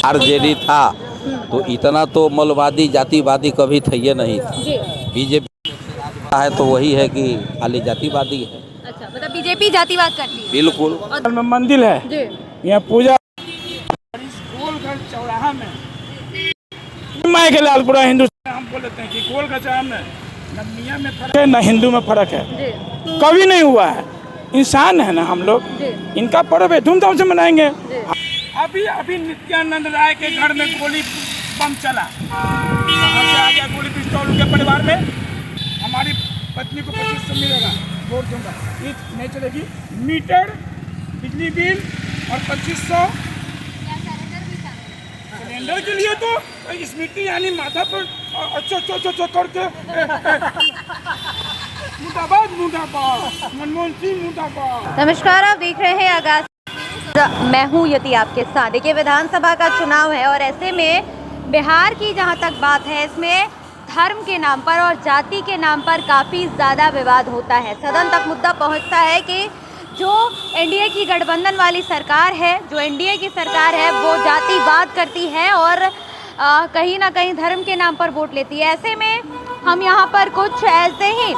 RJD था तो इतना तो मौलवादी जातिवादी कभी थे ये नहीं था। बीजेपी है तो वही है कि खाली जातिवादी है। अच्छा, मतलब बीजेपी जातिवाद करती है। बिल्कुल। में मंदिर है जी। यहाँ पूजा गोलघर चौराहा में माई के लालपुरा हिंदुस्तान हम बोल लेते हैं कि गोलघर चौराहा में न मियाँ में फर्क है न हिंदू में फर्क है। जी। कभी नहीं हुआ है। इंसान है ना हम लोग, इनका पर्व है, धूमधाम से मनाएंगे। अभी नित्यानंद राय के घर में गोली बम चला, कहाँ से आ गया गोली पिस्तौल उनके परिवार में। हमारी पत्नी को 2500 मिलेगा, वोट दूंगा, ये नहीं चलेगी। मीटर बिजली बिल और 2500 सिलेंडर के लिए तो स्मृति यानी माथा पर अच्छा करके मुर्दाबाद मुर्दाबाद मनमोहन सिंह मुर्दाबाद। नमस्कार, आप देख रहे हैं आगाज। मैं हूं यति आपके साथ। देखिए, विधानसभा का चुनाव है और ऐसे में बिहार की जहां तक बात है, इसमें धर्म के नाम पर और जाति के नाम पर काफ़ी ज़्यादा विवाद होता है। सदन तक मुद्दा पहुंचता है कि जो एनडीए की गठबंधन वाली सरकार है, जो एनडीए की सरकार है, वो जातिवाद करती है और कहीं ना कहीं धर्म के नाम पर वोट लेती है। ऐसे में हम यहाँ पर कुछ ऐसे ही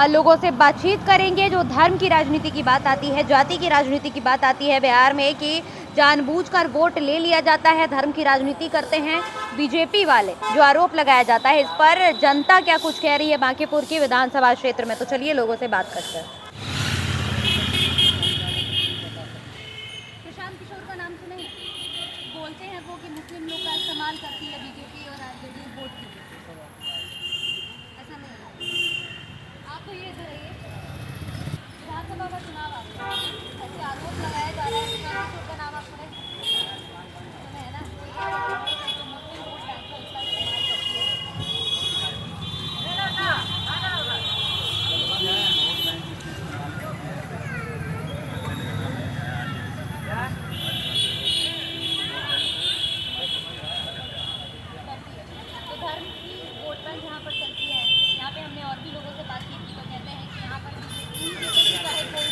लोगों से बातचीत करेंगे जो धर्म की राजनीति की बात आती है, जाति की राजनीति की बात आती है बिहार में कि जानबूझकर वोट ले लिया जाता है, धर्म की राजनीति करते हैं बीजेपी वाले, जो आरोप लगाया जाता है। इस पर जनता क्या कुछ कह रही है बांकीपुर की विधानसभा क्षेत्र में, तो चलिए लोगों से बात करते हैं। प्रशांत किशोर का नाम सुने? बोलते हैं वो कि मुस्लिम लोग का इस्तेमाल करती है बीजेपी और आरजेडी वोट की। ऐसा नहीं है। आपको ये विधानसभा का चुनाव आ गया, ऐसे आरोप लगाया जा रहा है। प्रशांत किशोर का नाम आप सुने है ना? तो मुस्लिम वोट बैंक को उसका इस्तेमाल करती है। तो धर्म की वोट बैंक यहाँ पर चलती है। यहाँ पे हमने और भी लोगों से बातचीत की, तो कहते हैं कि यहाँ पर चाहे कोई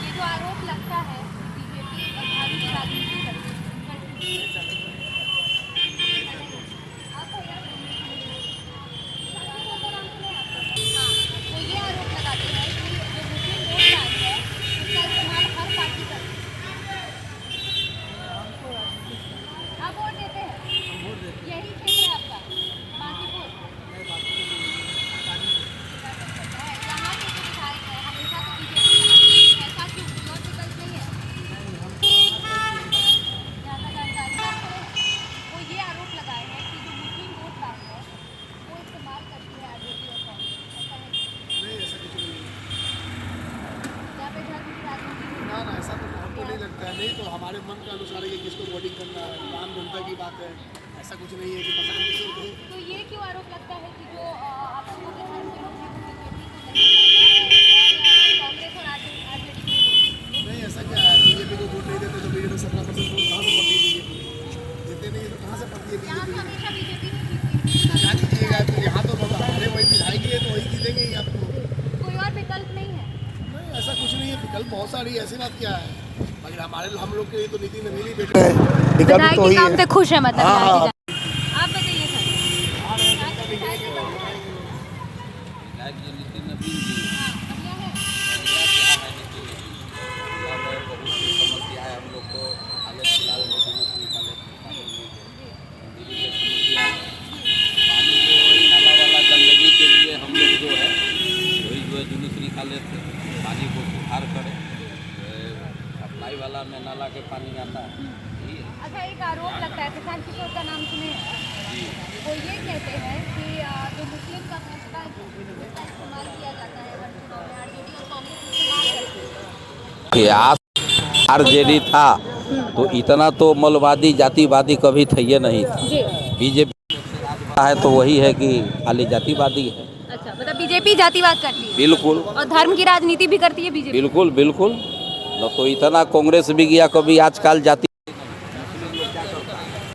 ये जो आरोप लगता है बीजेपी और धर्म की राजनीति करती है। वो ये आरोप लगाते हैं कि जो मुस्लिम वोट बैंक है उसका इस्तेमाल हर पार्टी करती है। आप वोट देते हैं? यही क्षेत्र है आपका बांकीपुर? यहाँ के जो विधायक है हमेशा तो बीजेपी, ऐसा क्यों? कोई और विकल्प नहीं है? ज़्यादा जानकारी बात करें। वो ये आरोप लगाए हैं कि जो मुस्लिम वोट बैंक है वो इस्तेमाल करती है आरजेडी और कांग्रेस। ऐसा है? नहीं, ऐसा कुछ नहीं है। यहाँ पे धर्म की राजनीति ना ऐसा तो हमको नहीं लगता है। नहीं तो हमारे मन का अनुसार है कि किसको वोटिंग करना है, आम जनता की बात है। ऐसा कुछ नहीं है कि पसंद किसी को। तो ये क्यों आरोप लगता है कि जो आप लोगों के धर्म के लोग हैं वो बीजेपी को नहीं करते और कांग्रेस और आरजेडी को नहीं, ऐसा क्या है, बीजेपी को वोट नहीं देते तो बीजेपी 17% वोट कहाँ से पड़ती है? बीजेपी देते नहीं तो कहाँ से पड़ती है यहाँ बीजेपी? पे हमेशा बीजेपी नहीं जीतती। क्या दीजिएगा तो यहाँ तो हमारे वही विधायक ही है तो वही जीतेंगे ही आपको। कोई और विकल्प नहीं है? नहीं, ऐसा कुछ नहीं है। विकल्प बहुत सारी है, ऐसी बात क्या है। मगर हम लोग के तो नीति में मिली बेटे विधायक के काम से खुश है मतलब? हाँ। आप बताइए सर। समस्या है हम लोग को। हाल फिलहाल में पानी जो नाला वाला गंदगी के लिए हम लोग जो है वही जो है जुलूस निकाले थे, पानी को सुधार करें। सप्लाई वाला में नाला के पानी आता है। अच्छा, एक आरोप लगता है, प्रशांत किशोर का नाम सुने हैं? वो ये कहते हैं कि जो मुस्लिम का वोट बैंक है उसका इस्तेमाल किया जाता है हर चुनाव में, आरजेडी और कांग्रेस इस्तेमाल करती है। आरजेडी था तो इतना तो मौलवादी जातिवादी कभी थे ये नहीं था। बीजेपी है तो वही है कि खाली जातिवादी है। अच्छा, मतलब बीजेपी जातिवाद करती है? बिल्कुल। और धर्म की राजनीति भी करती है बीजेपी? बिल्कुल बिल्कुल। न तो इतना कांग्रेस भी गया कभी। आजकल जाति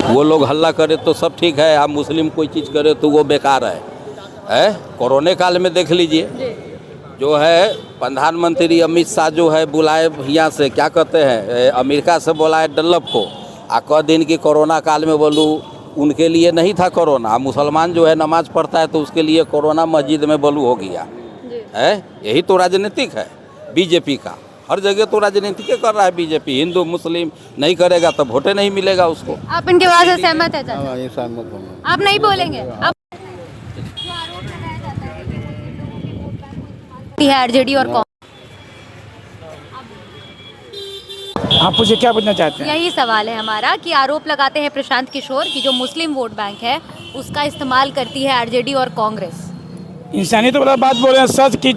वो लोग हल्ला करे तो सब ठीक है, आप मुस्लिम कोई चीज़ करे तो वो बेकार है। कोरोना काल में देख लीजिए, जो है प्रधानमंत्री अमित शाह जो है बुलाए यहाँ से, क्या कहते हैं, अमेरिका से बुलाए डल्लभ को, कह दिन की कोरोना काल में बोलूँ उनके लिए नहीं था कोरोना। मुसलमान जो है नमाज पढ़ता है तो उसके लिए कोरोना मस्जिद में बोलू हो गया है। यही तो राजनीतिक है बीजेपी का, हर जगह तो राजनीतिक कर रहा है बीजेपी। हिंदू मुस्लिम नहीं करेगा तो वोटे नहीं मिलेगा उसको। आप इनके बात से सहमत है चाचा? ये सहमत हूँ। आप नहीं बोलेंगे? आप है आरजेडी और कांग्रेस, आप मुझे क्या पूछना चाहते हैं? यही सवाल है हमारा कि आरोप लगाते हैं प्रशांत किशोर कि जो मुस्लिम वोट बैंक है उसका इस्तेमाल करती है आरजेडी और कांग्रेस। इंसानियत वाला बात बोल रहे हैं, सच की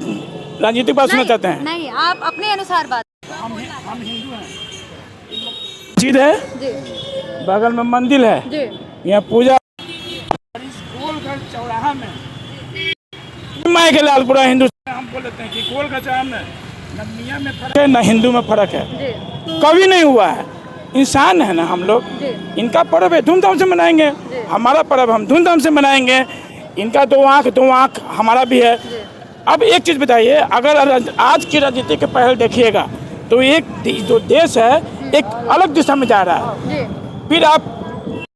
राजनीतिक बात सुनना चाहते हैं? नहीं, आप अपने अनुसार बात। हम हिंदू हैं, मस्जिद है जी बगल में मंदिर है, जी यहाँ पूजा। गोलघर चौराहा में माई के लालपुरा हिंदुस्तान हम बोल लेते हैं कि गोलघर चौराहा में न मियाँ में फर्क है न हिंदू में फर्क है, कभी नहीं हुआ है। इंसान है ना हम लोग, इनका पर्व है धूमधाम से मनाएंगे, हमारा पर्व हम धूमधाम से मनाएंगे। इनका दो आँख हमारा भी है। अब एक चीज़ बताइए, अगर आज की राजनीति के पहल देखिएगा तो एक जो देश है एक अलग दिशा में जा रहा है। फिर आप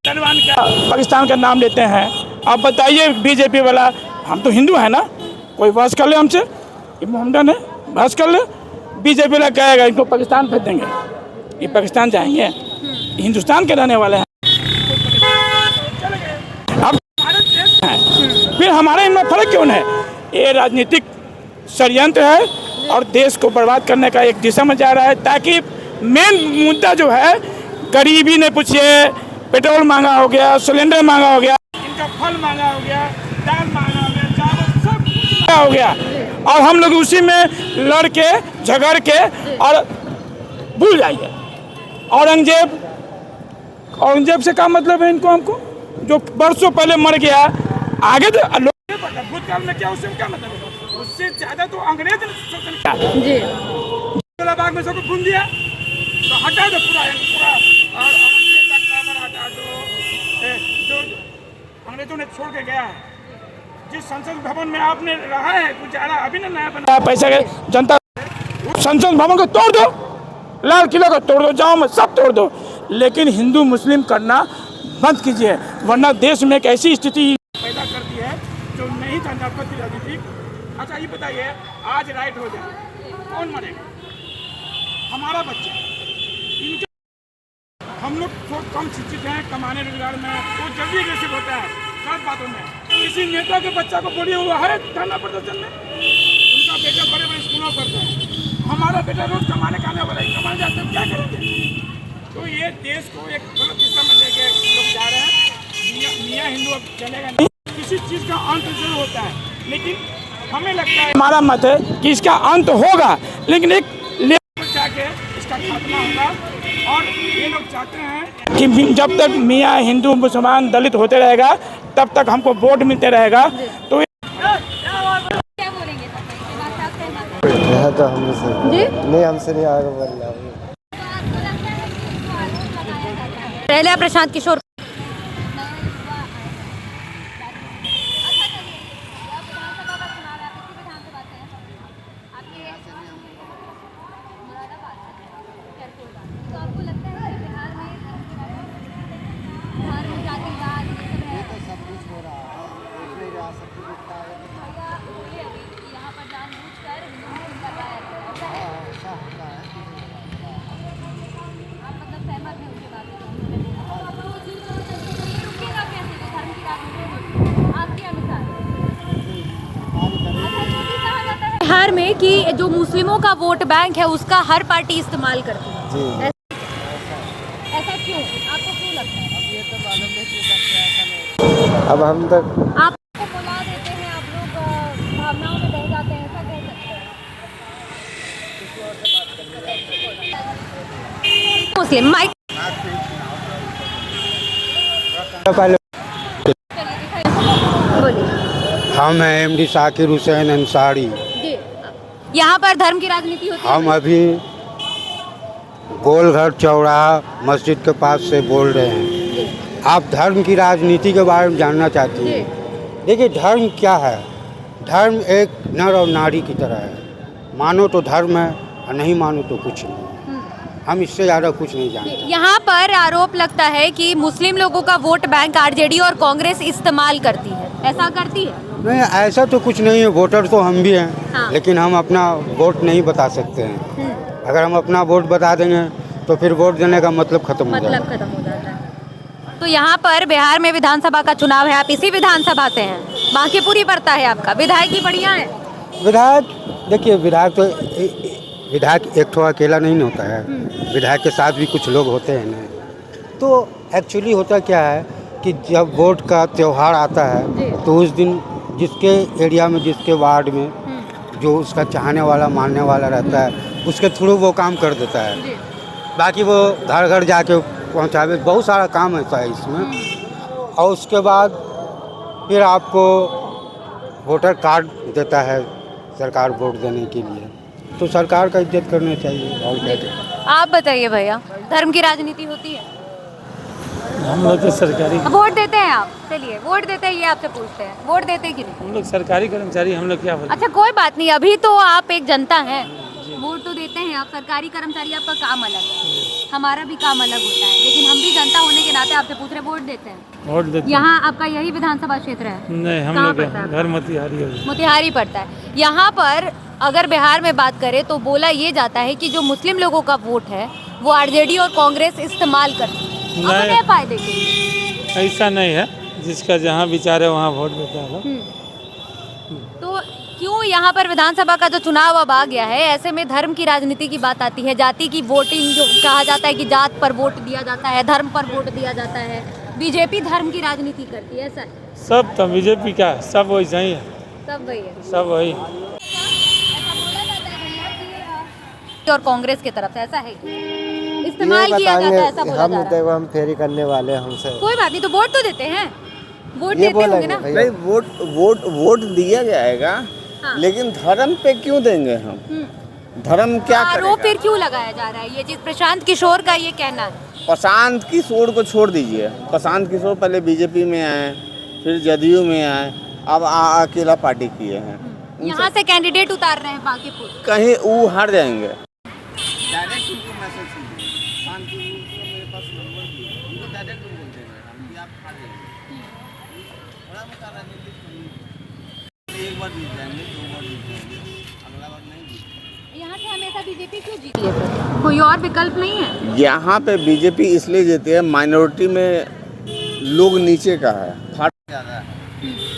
तालिबान का, पाकिस्तान का नाम लेते हैं। आप बताइए बीजेपी वाला, हम तो हिंदू है ना, कोई बहस कर ले हमसे, ये मोहम्मदन है, बहस कर ले। बीजेपी वाला कहेगा इनको पाकिस्तान भेज देंगे, ये पाकिस्तान जाएंगे, हिंदुस्तान के रहने वाले हैं। अब भारत देश है, फिर हमारे इनमें फर्क क्यों है? ये राजनीतिक षड्यंत्र है और देश को बर्बाद करने का एक दिशा में जा रहा है, ताकि मेन मुद्दा जो है गरीबी ने पूछिए, पेट्रोल महंगा हो गया, सिलेंडर महंगा हो गया, इनका फल महंगा हो गया, दाल महंगा हो गया, चावल सब महंगा हो गया, और हम लोग उसी में लड़ के झगड़ के और भूल जाइए। औरंगजेब से क्या मतलब है इनको, हमको जो बरसों पहले मर गया, आगे तो भूतकाल में क्या, उससे क्या मतलब है? उससे ज्यादा तो अंग्रेज ने शोषण किया जी। बाग में सबको भून दिया, तो हटा दो पूरा और औरंगजेब का टावर हटा दो, जो अंग्रेजों ने छोड़ के गया है। जिस संसद भवन में आपने रहा है गुजारा, अभी ना नया बनाया पैसा के जनता, संसद भवन को तोड़ दो, लाल किला को तोड़ दो, जाओ में सब तोड़ दो, लेकिन हिंदू मुस्लिम करना बंद कीजिए, वरना देश में एक ऐसी स्थिति पैदा करती है जो नहीं जानता की राजनीति। अच्छा ये बताइए, आज राइट हो जाए कौन मरेगा? हमारा बच्चा। इनके हम लोग थोड़ा कम शिक्षित हैं, कमाने रोजगार में तो जल्दी एग्रेसिव होता है गलत बातों में। किसी नेता के बच्चा को बोलिए हुआ है धरना प्रदर्शन में, उनका बेटा बड़े बड़े स्कूलों में पढ़ता है, हमारा बेटा रोज कमाने वाला है, कमाने जाते हैं, क्या करेंगे? तो ये देश को एक गलत दिशा में लेके लोग जा रहे हैं। मियाँ हिंदू अब चलेगा नहीं, किसी चीज़ का अंत जरूर होता है, लेकिन हमें लगता है, हमारा मत है कि इसका अंत होगा, लेकिन एक लेवल जाके इसका खात्मा होगा। और ये लोग चाहते हैं कि जब तक मियाँ हिंदू मुसलमान दलित होते रहेगा तब तक हमको वोट मिलते रहेगा। तो क्या बोलेंगे? यह तो हमसे नहीं, हमसे नहीं आगे बढ़ना। पहले प्रशांत किशोर बिहार में कि जो मुस्लिमों का वोट बैंक है उसका हर पार्टी इस्तेमाल करती है जी। ऐसा क्यों, आपको क्यों लगता है? अब ये तो मालूम नहीं क्यों करते हैं, ऐसा नहीं। अब हम तक आपको बुला देते हैं, आप लोग भावनाओं में बह जाते हैं, ऐसा कह सकते हैं। मुस्लिम माइक बोलिए। हम हैं MD शाकिर हुसैन अंसारी। यहाँ पर धर्म की राजनीति होती है? हम अभी गोलघर चौराहा मस्जिद के पास से बोल रहे हैं। आप धर्म की राजनीति के बारे में जानना चाहती हैं। देखिए धर्म क्या है, धर्म एक नर और नारी की तरह है। मानो तो धर्म है और नहीं मानो तो कुछ नहीं। हम इससे ज़्यादा कुछ नहीं जानते। यहाँ पर आरोप लगता है कि मुस्लिम लोगों का वोट बैंक आरजेडी और कांग्रेस इस्तेमाल करती है, ऐसा करती है? नहीं, ऐसा तो कुछ नहीं है। वोटर तो हम भी हैं। हाँ। लेकिन हम अपना वोट नहीं बता सकते हैं। अगर हम अपना वोट बता देंगे तो फिर वोट देने का मतलब खत्म हो जाएगा। खत्म हो जाता है। तो यहाँ पर बिहार में विधानसभा का चुनाव है, आप इसी विधानसभा से हैं, बांकीपुरी पड़ता है आपका। विधायक ही बढ़िया है? विधायक देखिए, विधायक एक ठो अकेला नहीं होता है। विधायक के साथ भी कुछ लोग होते हैं ना। तो एक्चुअली होता क्या है कि जब वोट का त्यौहार आता है तो उस दिन जिसके एरिया में, जिसके वार्ड में जो उसका चाहने वाला, मानने वाला रहता है, उसके थ्रू वो काम कर देता है। बाकी वो घर घर जाके पहुँचावे, बहुत सारा काम होता है इसमें। और उसके बाद फिर आपको वोटर कार्ड देता है सरकार वोट देने के लिए। तो सरकार का इज्जत करना चाहिए। और क्या? आप बताइए भैया, धर्म की राजनीति होती है? हम लोग तो सरकारी, वोट देते हैं आप? चलिए, वोट देते हैं, ये आपसे पूछते हैं, वोट देते हैं कि नहीं? हम लोग सरकारी कर्मचारी, हम लोग क्या बोलते अच्छा कोई बात नहीं, अभी तो आप एक जनता हैं, वोट तो देते हैं आप। सरकारी कर्मचारी आपका काम अलग है, हमारा भी काम अलग होता है, लेकिन हम भी जनता होने के नाते आपसे पूछ रहे, वोट देते हैं? वोट देते हैं। यहाँ आपका यही विधानसभा क्षेत्र है? नहीं, हम कहाँ लोग पड़ता है? घर मोतिहारी है। मोतिहारी पड़ता है। यहाँ पर अगर बिहार में बात करें तो बोला ये जाता है कि जो मुस्लिम लोगों का वोट है वो आरजेडी और कांग्रेस इस्तेमाल करती है अपने फायदे के लिए। ऐसा नहीं है, जिसका जहाँ विचार है वहाँ वोट देता है। तो क्यों यहाँ पर विधानसभा का जो चुनाव अब आ गया है, ऐसे में धर्म की राजनीति की बात आती है, जाति की वोटिंग, जो कहा जाता है कि जात पर वोट दिया जाता है, धर्म पर वोट दिया जाता है। बीजेपी धर्म की राजनीति करती है, ऐसा है? सब तो बीजेपी का सब वैसा ही है, सब वही है, सब वही। और कांग्रेस की तरफ से ऐसा है कि इस्तेमाल किया जाता है, ऐसा बोला जा रहा है। हम फेरी करने वाले हैं हमसे। कोई बात नहीं, तो वोट तो देते हैं, वोट ये देते होंगे ना? नहीं, वोट दिया जाएगा। हाँ। लेकिन धर्म पे क्यों देंगे हम? धर्म क्या आरोप करेगा? फिर क्यों लगाया जा रहा है? ये चीज प्रशांत किशोर का ये कहना है। प्रशांत किशोर को छोड़ दीजिए। प्रशांत किशोर पहले बीजेपी में आए, फिर जदयू में आए, अब अकेला पार्टी किए हैं। यहाँ से कैंडिडेट उतार रहे हैं बांकीपुर। कहीं वो हार जाएंगे। यहाँ से हमेशा बीजेपी क्यों जीती है फिर? कोई और विकल्प नहीं है? यहाँ पे बीजेपी इसलिए जीती है, माइनॉरिटी में लोग नीचे का है, फाट ज़्यादा है।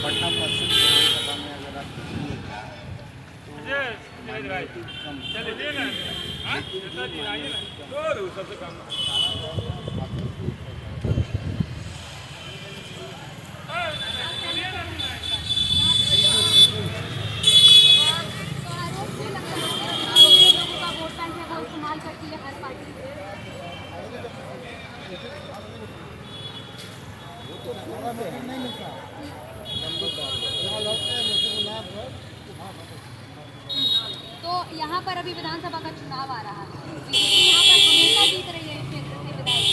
पटना पश्चिम विधानसभा में अगर आप तो यहाँ पर अभी विधानसभा का चुनाव आ रहा है, बीजेपी यहाँ पर हमेशा जीत रही है इस क्षेत्र से विधायक।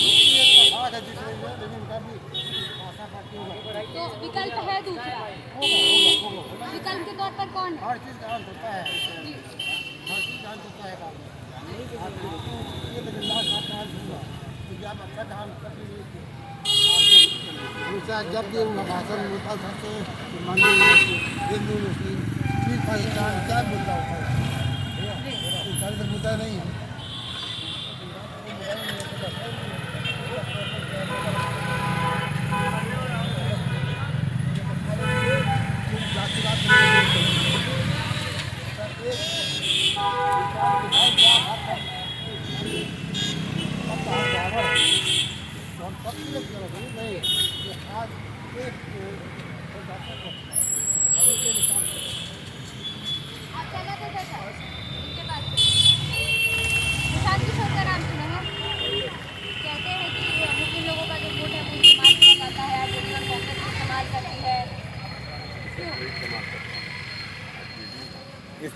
तो विकल्प है दूसरा, विकल्प के तौर पर कौन है? जब भी भाषण होता था तो मंदिर हिंदू मुस्लिम चीज पाकिस्तान क्या मुद्दा होता है? तो मुद्दा नहीं है।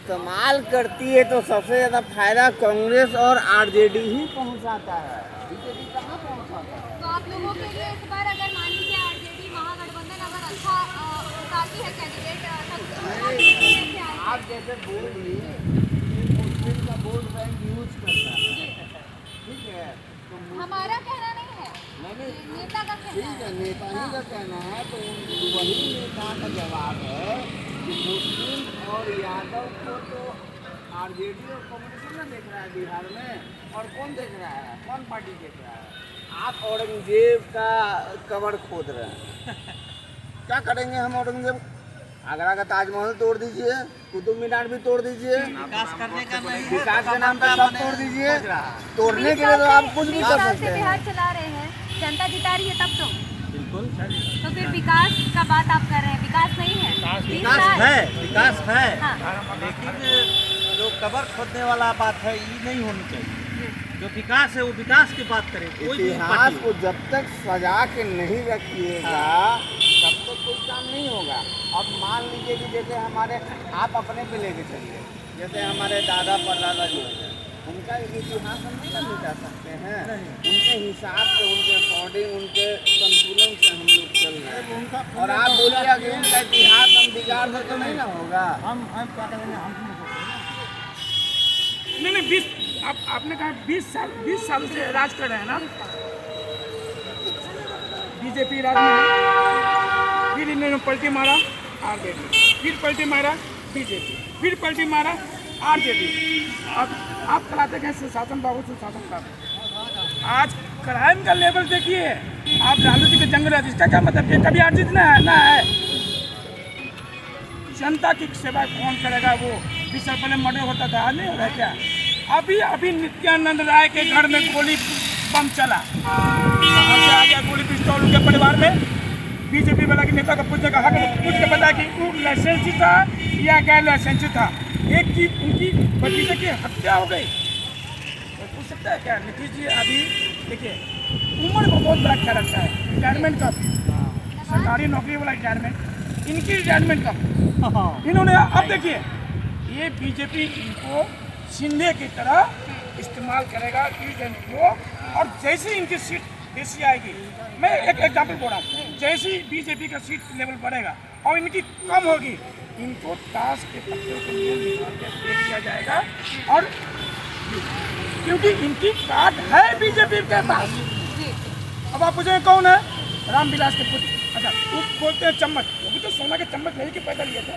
इस्तेमाल करती है तो सबसे ज़्यादा फायदा कांग्रेस और आरजेडी ही पहुंचाता है, बीजेपी कहाँ पहुंचाता है। तो आप लोगों के लिए इस बार अगर मान लीजिए आरजेडी महागठबंधन अगर अच्छा उतारती है कैंडिडेट आप जैसे बोल रही मुस्लिम का वोट बैंक यूज करता है, ठीक है, तो हमारा कहना नहीं है, नेता का कहना ठीक है, नेता ही का कहना है, तो वही नेता का जवाब है कि मुस्लिम और यादव को तो आरजेडी और कांग्रेस ना देख रहा है बिहार में, और कौन देख रहा है, कौन पार्टी देख रहा है। आप औरंगजेब का कब्र खोद रहे हैं। क्या करेंगे हम औरंगजेब? आगरा का ताजमहल तोड़ दीजिए, कुतुब मीनार भी तोड़ दीजिए, विकास करने का नहीं है, विकास के नाम पर सब तोड़ दीजिए। तोड़ने के लिए तो आप कुछ भी कर सकते हैं। बिहार चला रहे हैं, जनता जिता रही है तब तो बिल्कुल। तो फिर विकास का बात आप कर रहे हैं, विकास नहीं है, विकास है हाँ। लेकिन जो कब्र खोदने वाला बात है ये नहीं होनी चाहिए। जो विकास है वो विकास की बात करें। इतिहास को जब तक सजा के नहीं रखिएगा तब तक कोई काम नहीं होगा। अब मान लीजिए कि जैसे हमारे आप अपने पे लेके चलिए, जैसे हमारे दादा परदादा जो है उनका इतिहास हम नहीं मिटा सकते हैं। उनके हिसाब से, उनके अकॉर्डिंग, उनके संतुलन से हम लोग चल रहे हैं। और आप बोलिए कि उनका इतिहास हम बिगाड़ दे तो नहीं ना होगा। हम क्या करेंगे, हम नहीं 20 आपने कहा 20 साल से राज कर रहे हैं ना, बीजेपी राज में, फिर इन्होंने पलटी मारा आरजेडी, फिर पलटी मारा बीजेपी, फिर पलटी मारा आरजेडी। अब आप कराते हैं सुशासन बाबू, सुशासन बाबू। आज क्राइम का लेवल देखिए, आप लालू जी के जंग रहे, इसका क्या मतलब कि कभी आर्जित ना है। जनता की सेवा कौन करेगा? वो 20 साल पहले मर्डर होता था, आज नहीं हो रहा क्या? अभी नित्यानंद राय के घर में गोली बम चला, कहाँ से आ गया गोली पिस्तौल उनके परिवार में? बीजेपी वाला के नेता का पूछने का हक, पूछ के पता कि वो लाइसेंसी था या गैर लाइसेंसी था। एक की उनकी भतीजे की हत्या हो गई, तो पूछ सकता है क्या? नीतीश जी अभी देखिए उम्र को बहुत बड़ा ख्याल रखता है। रिटायरमेंट कब? सरकारी नौकरी वाला रिटायरमेंट, इनकी रिटायरमेंट कब? इन्होंने अब देखिए ये बीजेपी इनको शिंदे की तरह इस्तेमाल करेगा को, और जैसे इनकी सीट बेसी आएगी, मैं एक एग्जाम्पल बोल रहा हूँ, जैसे बीजेपी का सीट लेवल बढ़ेगा और इनकी कम होगी, इनको ताश के पत्ते के लिए निकाल के दे दिया जाएगा। और क्योंकि इनकी कार्ड है बीजेपी के पास। अब आप पूछेंगे कौन है? रामविलास के पुत्र। अच्छा, वो बोलते हैं चम्मच, वो भी तो सोना के चम्मच नहीं कि पैदा लिए थे।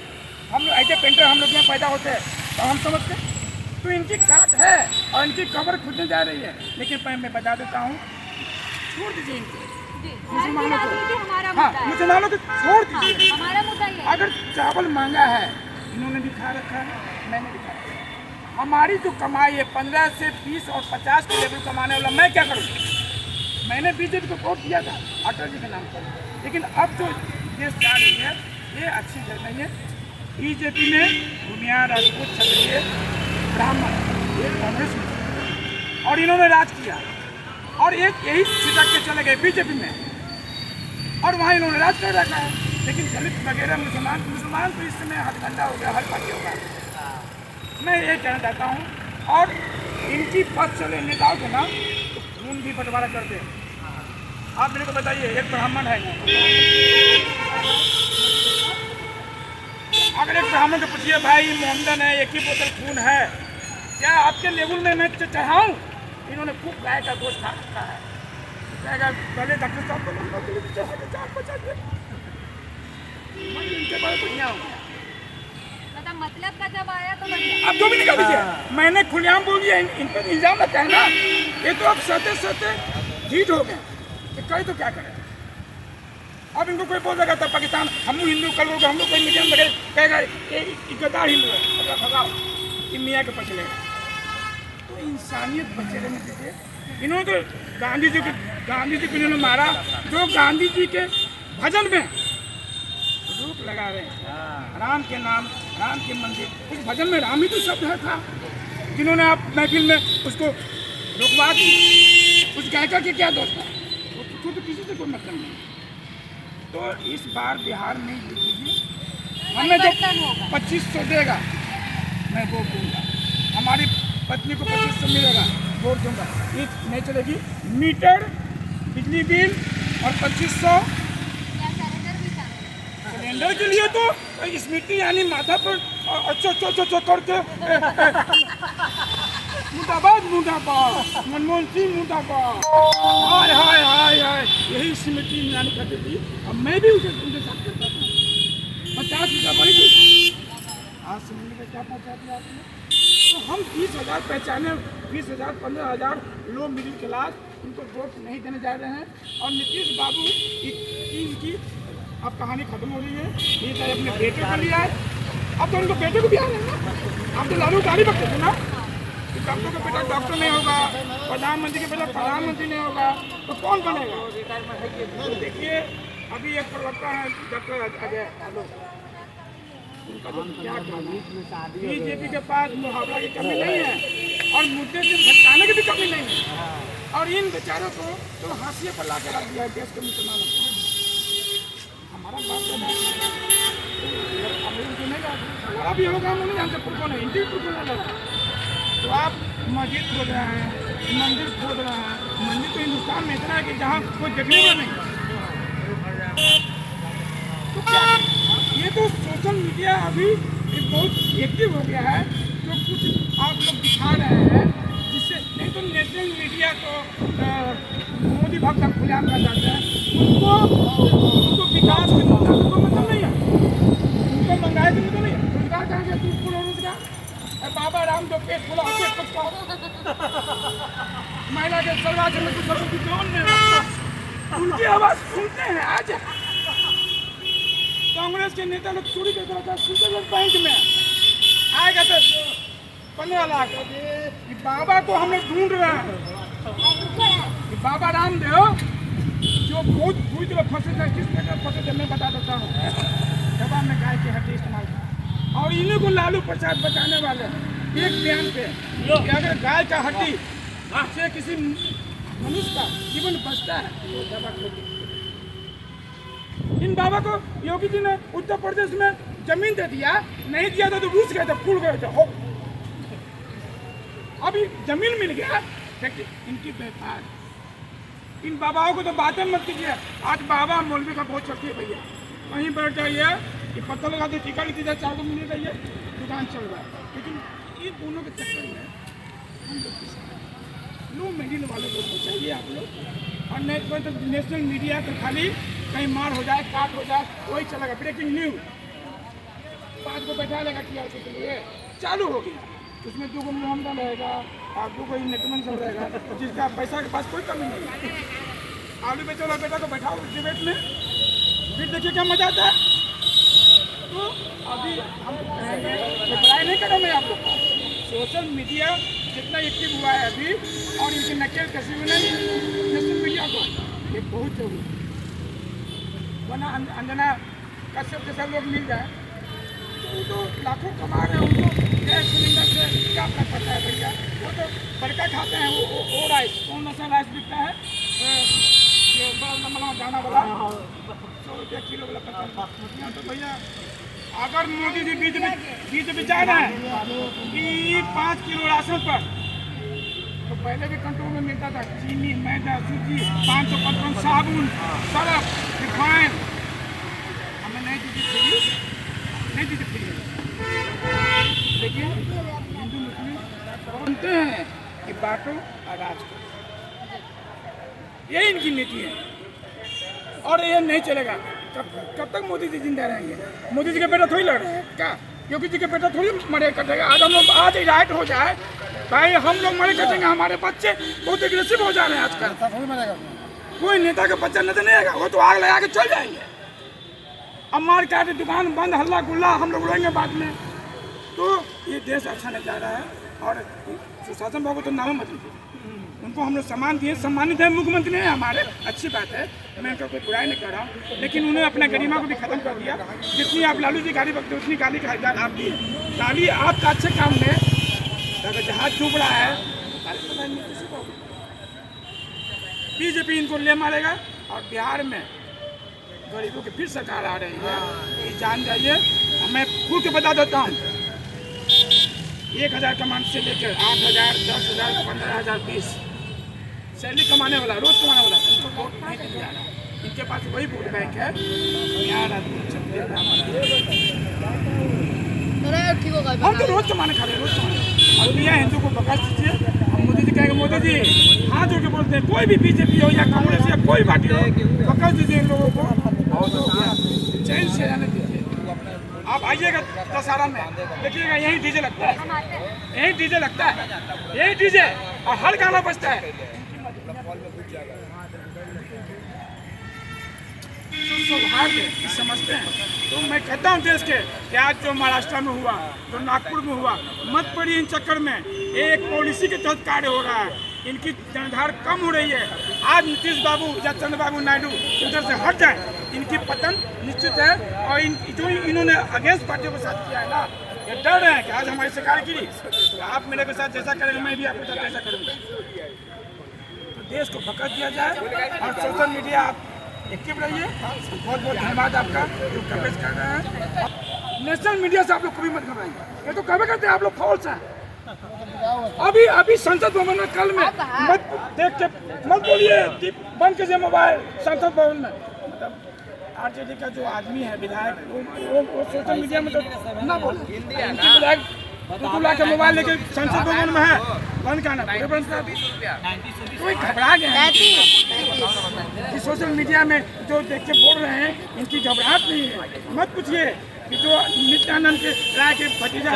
हम लोग ऐसे पेंटर हम लोग यहाँ पैदा होते हैं तो हम समझते हैं। तो इनकी काट है और इनकी कब्र खुदने जा रही है। लेकिन मैं बता देता हूँ, छोड़ दीजिए इनको, मुसलमानों को। हाँ, मुसलमानों को छोड़ दीजिए। हमारा मुद्दा ये है। अगर चावल महंगा है, इन्होंने भी खा रखा है, मैंने भी खा रखा है। हमारी जो कमाई है 15 से 20 और 50 के लेवल कमाने वाला, मैं क्या करूँ? मैंने बीजेपी को वोट दिया था अटल जी के नाम पर, लेकिन अब जो देश जा रही है ये अच्छी जगह नहीं है। बीजेपी में भूमिया, राजपूत, क्षत्रिय, ब्राह्मण, ये कांग्रेस में, और इन्होंने राज किया और एक यही छिटक के चले गए बीजेपी में, और वहाँ इन्होंने राज कर रखा है। लेकिन दलित वगैरह मुसलमान तो इस समय हथकंडा हो गया, हर पार्टी होगा। मैं ये कहना चाहता हूँ, और इनकी पद चले नेताओं को ना तो खून भी बंटवारा करते हैं। आप मेरे को बताइए, एक ब्राह्मण है, अगर एक ब्राह्मण को पूछिए भाई मोहम्मदन है, एक ही बोतल खून है, क्या आपके लेवल में मैं चढ़ाऊँ? इन्होंने खूब गाय का गोश्त खा रखा है, कहेगा पहले डॉक्टर साहब को लंबा के लिए 4-5 इनके बारे बढ़िया हो गया। मतलब का जब आया तो बढ़िया। अब जो भी निकाल दीजिए, मैंने खुलेआम बोल दिया, इन पर इल्जाम लगता है ना। ये तो अब सहते जीत हो गए, कहीं तो क्या करें? अब इनको कोई बोल देगा तब पाकिस्तान हम हिंदू, कल लोग हम लोग कोई मीडियम लगे कहेगा ये गद्दार हिंदू है, भगाओ इन मियाँ के पचले। तो इंसानियत बचे रहने दीजिए। इन्होंने तो गांधी जी को इन्होंने मारा, जो गांधी जी के भजन में रूप लगा रहे हैं, राम के नाम, राम के मंदिर, उस भजन में राम ही तो शब्द है था, जिन्होंने आप महफिल में उसको रुकवा दी। उस गायिका के क्या दोस्त है? उसको तो किसी से कोई मतलब नहीं। तो इस बार बिहार में हमें जो 2500 देगा, मैं वोट दूंगा, हमारी पत्नी को 2500 मिलेगा, वोट दूंगा। ये नहीं चलेगी, मीटर, बिजली बिल और 2500 सिलेंडर के लिए तो स्मृति यानी माथा पर अच्छा करके मुर्दाबाद मनमोहन सिंह मुर्दाबाद, हाय हाय हाय हाय, यही स्मृति ईरानी करती थी। अब मैं भी उनके साथ करता था। 50 रुपया बड़ी थी, आज सिलेंडर का क्या पहुँचा दिया आपने? तो हम 20,000 पहचाने, 20,000 15,000 लो मिडिल क्लास, इनको वोट नहीं देने जा रहे हैं। और नीतीश बाबू इनकी अब कहानी खत्म हो रही है। ये चाहे अपने बेटे को लिया है, अब तो उनको बेटे को भी आ रहे हैं ना। अब तो लालू गाड़ी बकते थे ना, डॉक्टर का बेटा डॉक्टर नहीं होगा, प्रधानमंत्री का बेटा प्रधानमंत्री नहीं होगा, तो कौन बनेगा? तो देखिए अभी एक प्रवक्ता है डॉक्टर अजय यादव, उनका तो क्या कहना, बीजेपी के पास मुहावरा की कमी नहीं है और मुद्दे से भटकाने की भी कमी नहीं है। और इन बेचारों को तो हाशिए पर ला के रख दिया है देश के मुसलमानों को। हमारा बात हमारा भी होगा, हम नहीं जानते पुरखों ने, हिंदी पुरखों ने लगा। तो आप मस्जिद खोद रहे हैं, मंदिर खोद रहे हैं। मंदिर तो हिंदुस्तान में इतना है कि जहाँ कोई देखने का नहीं। तो क्या ये तो सोशल मीडिया अभी बहुत एक्टिव हो गया है, जो कुछ आप लोग दिखा रहे हैं, जिससे नहीं तो नेशनल मीडिया को मोदी भक्त का खुलेआम कर जाते हैं। उनको विकास के मतलब नहीं है, उनको महंगाई के मतलब नहीं है। रोजगार करेंगे तो उसको रोजगार, बाबा राम जो पेट खोला पेट पचका, महिला के सलवार में कुछ उनकी आवाज सुनते हैं। आज कांग्रेस के नेता लोग चोरी कर रहा था स्विट्जरलैंड बैंक में, आएगा तो 15 लाख। बाबा को हम लोग ढूंढ रहे हैं, बाबा रामदेव जो बहुत बुरी तरह फंसे थे, किस प्रकार फंसे थे मैं बता देता हूँ। दवा में गाय की हड्डी इस्तेमाल की, और इन्हीं को लालू प्रसाद बचाने वाले एक बयान पे कि अगर गाय का हड्डी से किसी मनुष्य का जीवन बचता है तो दवा खोजी। इन बाबा को योगी जी ने उत्तर प्रदेश में जमीन दे दिया, नहीं दिया था तो रूस गए थे, फूल गए थे। हो अभी जमीन मिल गया, इनकी व्यापार। इन बाबाओं को तो बातें मत कीजिए। आज बाबा मौलवी का बहुत शक्ति है भैया, कहीं बैठ जाइए कि पत्ता लगा दे, टीका लीजिए, 4 को मिल रही है, दुकान चल रहा है। लेकिन ये दोनों के चक्कर में हम लोग लो मिडिल वाले को बचाइए आप लोग। और नहीं तो नेशनल मीडिया तो खाली कहीं मार हो जाए, काट हो जाए, वही चलेगा। ब्रेकिंग न्यूज 5 को बैठा लेगा टीआरपी के लिए, चालू होगी। उसमें 2 को मोहम्मद रहेगा और 2 को नेटमन सब रहेगा, जिसका पैसा के पास कोई कमी नहीं। आलू बेचो वाला बेटा को बैठाओ डिबेट में, फिर देखिए क्या मजा आता है। तो अभी हम बड़ाई नहीं कर रहा मैं आप लोग का। सोशल मीडिया जितना एक्टिव हुआ है अभी, और इनकी नकेल कसी हुई नहीं सोशल मीडिया को, ये बहुत जरूरी। वरना अंजना कश्यप जैसा लोग मिल जाए तो वो तो लाखों कमा रहे हैं, उनको गैस सिलेंडर से क्या फर्क पड़ता है भैया। वो तो बड़का खाते हैं, वो राइस, कौन सा राइस बिकता है, दाना वाला 100 रुपया किलो वाला 50। तो भैया अगर मोदी जी बीच विचार रहे हैं कि 5 किलो राशन पर, तो पहले भी कंट्रोल में मिलता था चीनी, मैदा, सूजी, 555 साबुन, सरफ, रिफाइन। हमें नहीं दी फ्री, नहीं दी फ्री। लेकिन हिंदू मुस्लिम बोलते हैं कि बांटो और राज करो, यही इनकी नीति है। और ये नहीं चलेगा। कब तक मोदी जी जिंदा रहेंगे? मोदी जी का बेटा थोड़ी लड़ रहे हैं क्या? योगी जी का बेटा थोड़ी मरे कटेगा। आज हम लोग आज राइट हो जाए भाई, हम लोग मरे कटेंगे। हमारे बच्चे बहुत एग्रेसिव हो जा रहे हैं आजकल। कोई नेता का बच्चा नजर नहीं आएगा, वो तो आग लगा के चल जाएंगे। अब मार काटे, दुकान बंद, हल्ला गुल्ला, हम लोग उड़ेंगे बाद में। तो ये देश अच्छा नहीं जा रहा है। और सुशासन बाबू तो नाम मत लीजिए, उनको हम लोग सम्मान दिए, सम्मानित है, मुख्यमंत्री है हमारे, अच्छी बात है, मैं उनका कोई बुराई नहीं कर रहा हूँ। लेकिन उन्हें अपना गरिमा को भी खत्म कर दिया। जितनी आप लालू जी गाली बकते उतनी गाली का हकदार आप दिए। गाली आपका अच्छे काम में, अगर जहाज डूब रहा है किसी को, बीजेपी इनको ले मारेगा। और बिहार में गरीबों की फिर सरकार आ रही है, ये जान जाइए। मैं खुद के बता देता हूँ, 1000 कमाने से लेकर 8000, 10,000, 15,000, 20 सैलरी कमाने वाला, रोज कमाने वाला, उनको वोट नहीं दिया जा रहा। इनके पास वही वोट बैंक है। यार हम तो रोज कमाने खा रहे हैं, रोज कमाने। और मियाँ हिंदू को बकस दीजिए। हम मोदी जी कहेंगे, मोदी जी हाथ जोड़ के बोलते हैं, कोई भी बीजेपी हो या कांग्रेस या कोई पार्टी हो, बकस दीजिए इन लोगों को और चैन से रहने दीजिए। आप आइएगा दशहरा में, देखिएगा यही डीजे लगता है, यही डीजे लगता है, यही डीजे और हर गाना बजता है। सौभाग्य समझते हैं। तो मैं कहता हूँ देश के कि आज जो महाराष्ट्र में हुआ, जो नागपुर में हुआ, मत पड़ी इन चक्कर में। एक पॉलिसी के तहत कार्य हो रहा है, इनकी जनधार कम हो रही है। आज नीतीश बाबू या चंद्रबाबू नायडू उधर से हट जाए, इनकी पतन निश्चित है। और जो इन्होंने अगेंस्ट पार्टियों के साथ किया है ना, ये डर रहे हैं कि आज हमारी सरकार गिरी तो आप मेरे के साथ जैसा करेंगे मैं भी आपके साथ ऐसा करूँगा। तो देश को बकस दिया जाए और सोशल मीडिया आप एक्टिव रहिए। बहुत बहुत धन्यवाद आपका जो कवरेज कर रहे हैं। नेशनल मीडिया से आप लोग कभी मत घबराइए, ये तो कभी करते हैं आप लोग फॉल्स हैं। अभी संसद भवन में कल में मत देख के मत बोलिए कि बंद कीजिए मोबाइल संसद भवन में। मतलब आरजेडी का जो आदमी है विधायक वो सोशल मीडिया में तो ना बोले। विधायक ला के मोबाइल लेके संसद भवन में है, बंद करना कोई घबरा गए हैं कि सोशल मीडिया में जो देख के बोल रहे हैं इनकी घबराहट नहीं है। मत पूछिए कि जो नित्यानंद के राय के भतीजा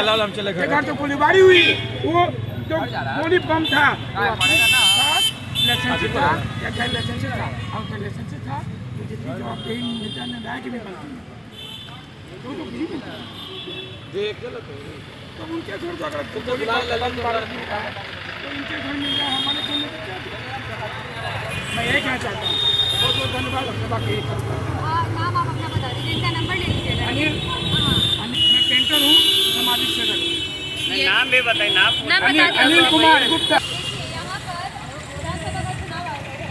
के घर तो गोलीबारी हुई, वो जो गोली बम था लाइसेंस था या गैर लाइसेंस था, और गैर लाइसेंस था तो जितनी जवाब कही नित्यानंद राय की भी बनती है तो उनके घर जो अगर गोली बम तो इनके घर मिल जाए हमारे घर में क्या। मैं यही कहना चाहता हूँ। बहुत बहुत धन्यवाद। अपने बाकी नाम आप अपना बता दीजिए, इनका नंबर ले लीजिएगा। अनिल, मैं पेंटर हूँ, सामाजिक सेवक। नाम भी बताइए, नाम अनिल कुमार गुप्ता। यहाँ पर विधानसभा का चुनाव आएगा।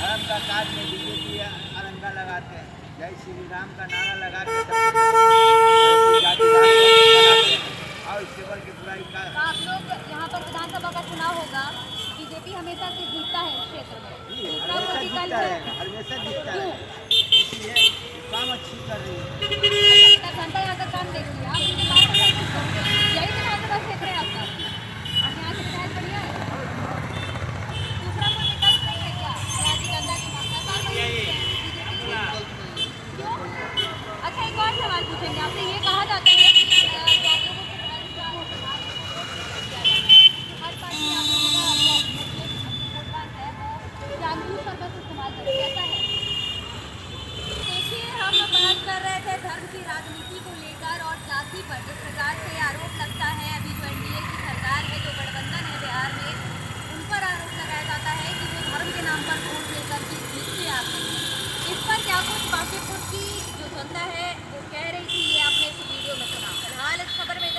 धर्म का काज में बीजेपी अरंगा लगाते हैं, जय श्री राम का नारा लगा के और इससे बढ़ के बुराई का। आप लोग यहाँ पर विधानसभा का चुनाव होगा, बीजेपी हमेशा से जीतता है इस क्षेत्र में, हमेशा जीतता है। क्यों? इसलिए काम अच्छी कर रही है। घंटा यहाँ का काम देखिए आप, यही विधानसभा क्षेत्र है आपका, यहाँ से विधायक बढ़िया है। दूसरा कोई विकल्प नहीं है क्या? अच्छा, एक और सवाल पूछेंगे आपसे। ये कहा जाता है कि हर पार्टी जानबूझ कर बस इस्तेमाल करती है, ऐसा है? देखिए, हम बात कर रहे थे धर्म की राजनीति को लेकर और जाति पर। जिस प्रकार से आरोप लगता है अभी जो एनडीए की सरकार है, जो गठबंधन है बिहार में, उन पर आरोप लगाया जाता है कि वो धर्म के नाम पर वोट लेकर के जीतते आते हैं। इस पर क्या कुछ बांकीपुर की जो जनता है वो कह रही थी, ये आपने इस वीडियो में सुना। फिलहाल इस खबर में